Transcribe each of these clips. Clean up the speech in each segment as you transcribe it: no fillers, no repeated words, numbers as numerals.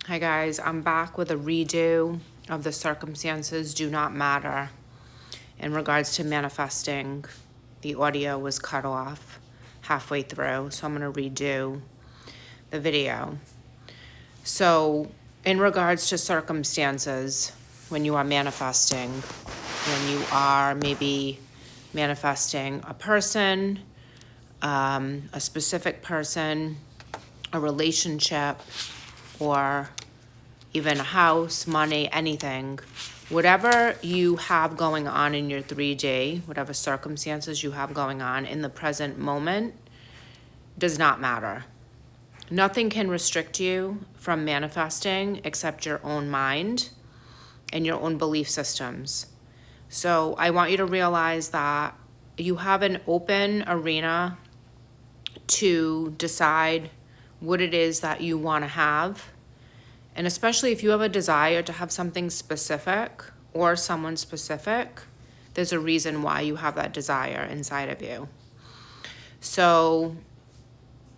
Hi guys, I'm back with a redo of the circumstances do not matter in regards to manifesting. The audio was cut off halfway through, so I'm going to redo the video. So in regards to circumstances, when you are manifesting, when you are maybe manifesting a person, a specific person, a relationship, or even a house, money, anything, whatever you have going on in your 3D, whatever circumstances you have going on in the present moment, does not matter. Nothing can restrict you from manifesting except your own mind and your own belief systems. So I want you to realize that you have an open arena to decide what it is that you want to have. And especially if you have a desire to have something specific or someone specific, there's a reason why you have that desire inside of you. So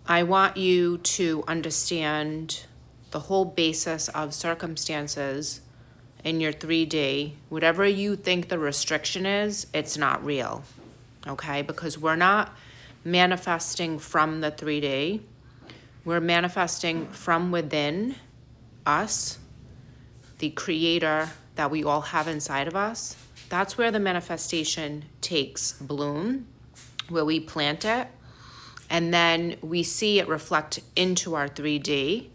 I want you to understand the whole basis of circumstances in your 3D. Whatever you think the restriction is, it's not real, okay? Because we're not manifesting from the 3D. We're manifesting from within us, the creator that we all have inside of us. That's where the manifestation takes bloom, where we plant it, and then we see it reflect into our 3D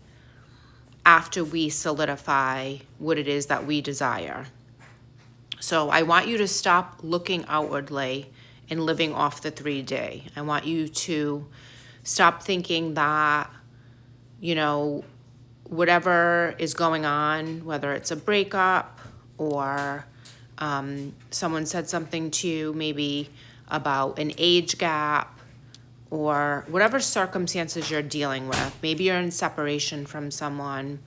after we solidify what it is that we desire. So I want you to stop looking outwardly and living off the 3D. I want you to stop thinking that, whatever is going on, whether it's a breakup or someone said something to you maybe about an age gap or whatever circumstances you're dealing with. Maybe you're in separation from someone.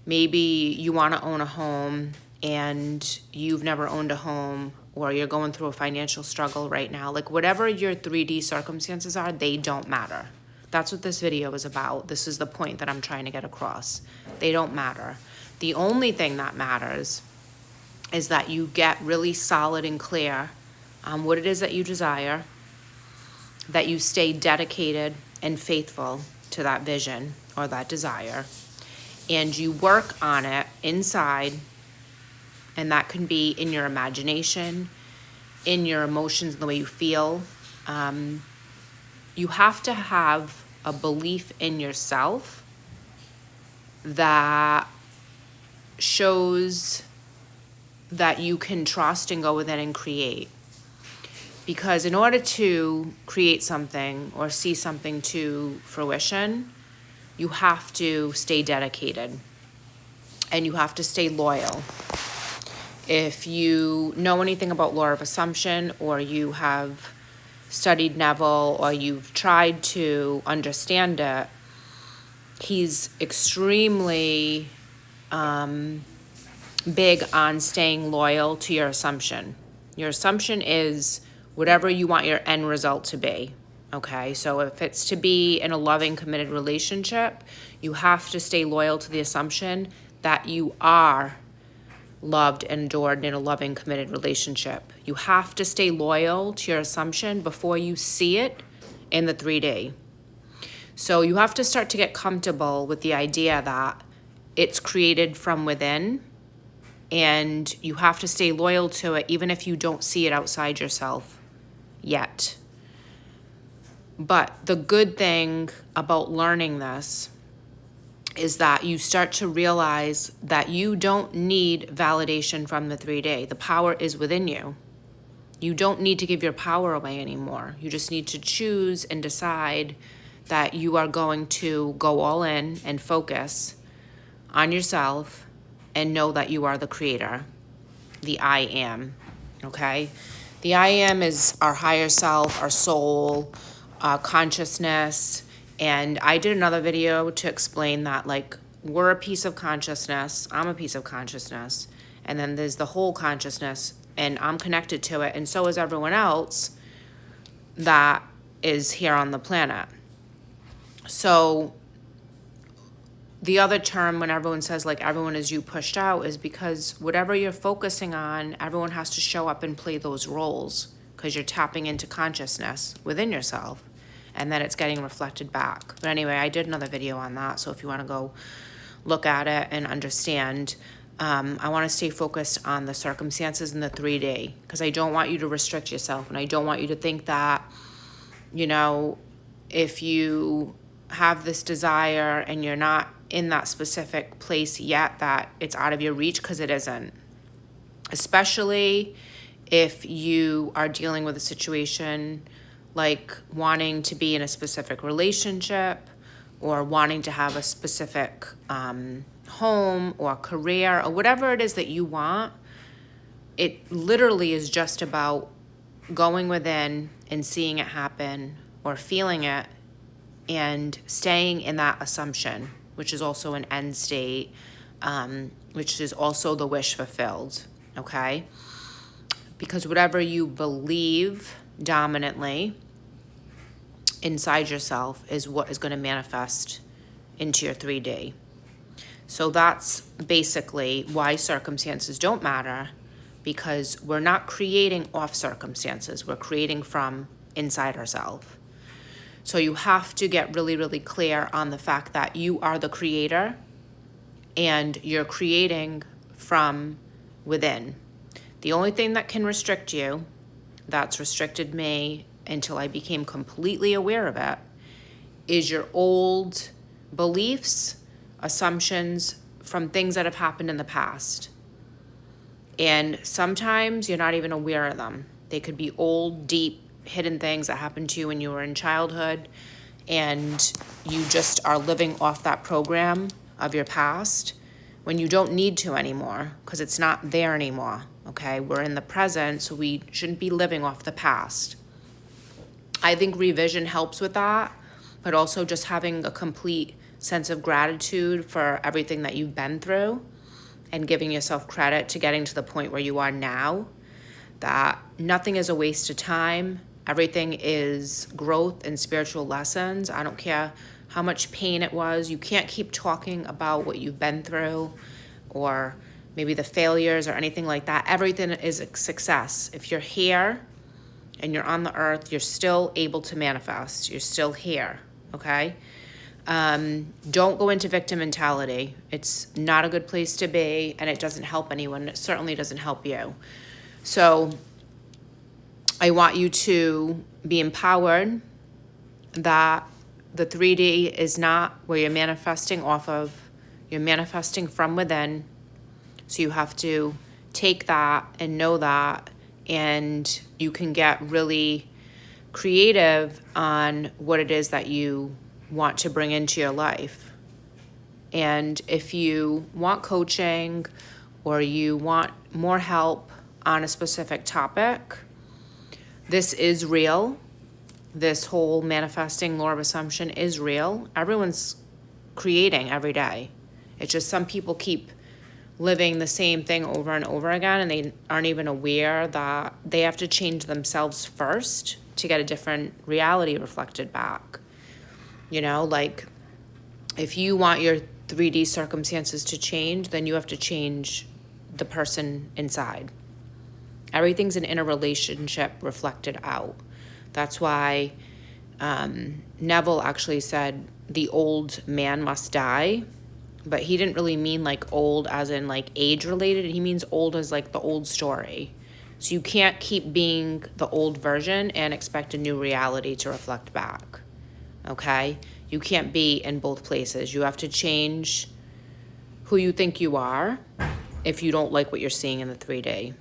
Maybe you want to own a home and you've never owned a home, or you're going through a financial struggle right now. Like whatever your 3D circumstances are, they don't matter. That's what this video is about. This is the point that I'm trying to get across. They don't matter. The only thing that matters is that you get really solid and clear on what it is that you desire, that you stay dedicated and faithful to that vision or that desire, and you work on it inside, and that can be in your imagination, in your emotions, the way you feel. You have to have a belief in yourself that shows that you can trust and go within and create. Because in order to create something or see something to fruition, you have to stay dedicated and you have to stay loyal. If you know anything about law of assumption, or you have studied Neville, or you've tried to understand it, he's extremely big on staying loyal to your assumption. Your assumption is whatever you want your end result to be, okay? So if it's to be in a loving, committed relationship, you have to stay loyal to the assumption that you are loved and adored in a loving, committed relationship. You have to stay loyal to your assumption before you see it in the 3D. So you have to start to get comfortable with the idea that it's created from within, and you have to stay loyal to it even if you don't see it outside yourself yet. But the good thing about learning this is that you start to realize that you don't need validation from the 3D. The power is within you. You don't need to give your power away anymore. You just need to choose and decide that you are going to go all in and focus on yourself and know that you are the creator, the I am, okay? The I am is our higher self, our soul, consciousness. And I did another video to explain that, like, we're a piece of consciousness. I'm a piece of consciousness. And then there's the whole consciousness, and I'm connected to it. And so is everyone else that is here on the planet. So the other term when everyone says like everyone is you pushed out is because whatever you're focusing on, everyone has to show up and play those roles because you're tapping into consciousness within yourself and then it's getting reflected back. But anyway, I did another video on that. So if you want to go look at it and understand, I want to stay focused on the circumstances in the 3D because I don't want you to restrict yourself and I don't want you to think that, you know, if you have this desire and you're not in that specific place yet that it's out of your reach, because it isn't. Especially if you are dealing with a situation like wanting to be in a specific relationship or wanting to have a specific home or career or whatever it is that you want. It literally is just about going within and seeing it happen or feeling it and staying in that assumption, which is also an end state, which is also the wish fulfilled, okay? Because whatever you believe dominantly inside yourself is what is going to manifest into your 3D. So that's basically why circumstances don't matter, because we're not creating off circumstances. We're creating from inside ourselves. So you have to get really, really clear on the fact that you are the creator and you're creating from within. The only thing that can restrict you, that's restricted me until I became completely aware of it, is your old beliefs, assumptions from things that have happened in the past. And sometimes you're not even aware of them. They could be old, deep, hidden things that happened to you when you were in childhood, and you just are living off that program of your past when you don't need to anymore because it's not there anymore, okay? We're in the present, so we shouldn't be living off the past. I think revision helps with that, but also just having a complete sense of gratitude for everything that you've been through and giving yourself credit to getting to the point where you are now, that nothing is a waste of time. Everything is growth and spiritual lessons. I don't care how much pain it was. You can't keep talking about what you've been through or maybe the failures or anything like that. Everything is a success. If you're here and you're on the earth, you're still able to manifest. You're still here, okay? Don't go into victim mentality. It's not a good place to be, and it doesn't help anyone. It certainly doesn't help you. So I want you to be empowered that the 3D is not where you're manifesting off of. You're manifesting from within. So you have to take that and know that, and you can get really creative on what it is that you want to bring into your life. And if you want coaching or you want more help on a specific topic, this is real. This whole manifesting law of assumption is real. Everyone's creating every day. It's just some people keep living the same thing over and over again, and they aren't even aware that they have to change themselves first to get a different reality reflected back. You know, like if you want your 3D circumstances to change, then you have to change the person inside. Everything's an inner relationship reflected out. That's why Neville actually said the old man must die, but he didn't really mean like old as in like age related. He means old as like the old story. So you can't keep being the old version and expect a new reality to reflect back, okay? You can't be in both places. You have to change who you think you are if you don't like what you're seeing in the 3D.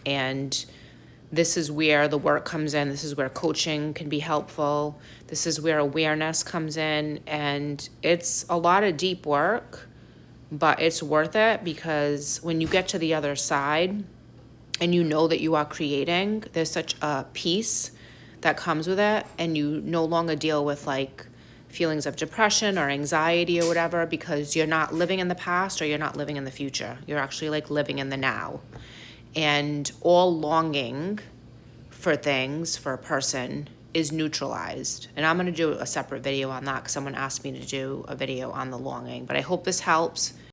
And this is where the work comes in. This is where coaching can be helpful. This is where awareness comes in. And it's a lot of deep work, but it's worth it, because when you get to the other side and you know that you are creating, there's such a peace that comes with it, and you no longer deal with like feelings of depression or anxiety or whatever, because you're not living in the past or you're not living in the future. You're actually like living in the now. And all longing for things, for a person, is neutralized. And I'm gonna do a separate video on that because someone asked me to do a video on the longing. But I hope this helps.